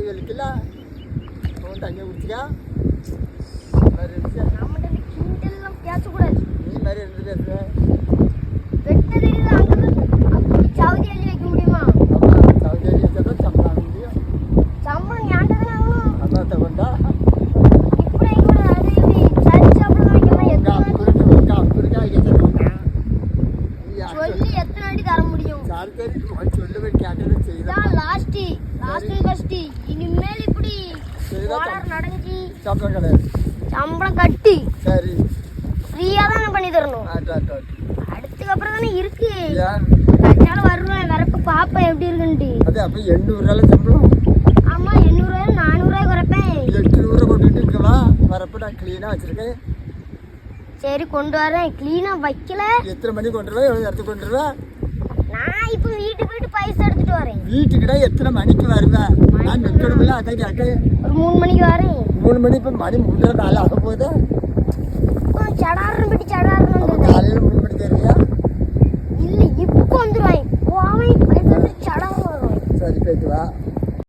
வலிக்கல தண்ணி குடிச்சிக்கா நம்மகிட்ட கிண்டல்லாம் பேசக்கூடாது. நீ மாதிரி இருந்து பேசுற வெட்டது அப்படி சவுதி அள்ளி வைக்க முடியுமா? சவுதி அள்ளி வச்சாதான் சம்பளம் முடியும். சம்பளம் ஏன்டதானே ஆகணும். அதான் தவண்டா இப்படி கூட அது இப்படி சரி சம்பளம் வைக்கலாம். சொல்லி எத்தனை அடி தர முடியும்? லாஸ்ட் இனிமேல் இப்படி நடந்துச்சு சம்பளம் கட்டி சரி ஃப்ரீயா தான் பண்ணி தரணும். அடுத்துக்கு அப்புறம் தானே இருக்கு. கட்டாலும் வருவேன் வரப்ப பாப்பேன் எப்படி இருக்குன்ட்டு. அது அப்ப 800 சம்பளம். ஆமா 800 400 குறைப்பேன். 800 கொண்டுட்டு இருக்கவா வரப்ப நான் கிளீனா வச்சிருக்கேன். சரி கொண்டு வரேன். கிளீனா வைக்கல. எத்தனை மணி கொண்டு வருவேன்? எவ்வளவு நேரத்துக்கு கொண்டு வருவேன்? நான் இப்போ வீட்டுக்கு போயிட்டு பைசா எடுத்துட்டு வரேன். வீட்டுக்குடா எத்தனை மணிக்கு வருவேன்? நான் நிக்கணும்ல அதான் கேட்க. ஒரு 3 மணிக்கு வரேன். 3 மணி இப்ப மணி 3:04 ஆக போகுது. சடாரம் பிடி சடாரம் காலையில 3 மணிக்கு வருவியா? இல்ல இப்போ வந்துருவாங்க. போவேன் பைசா சடாரம் வருவேன். சரி போயிட்டு வா.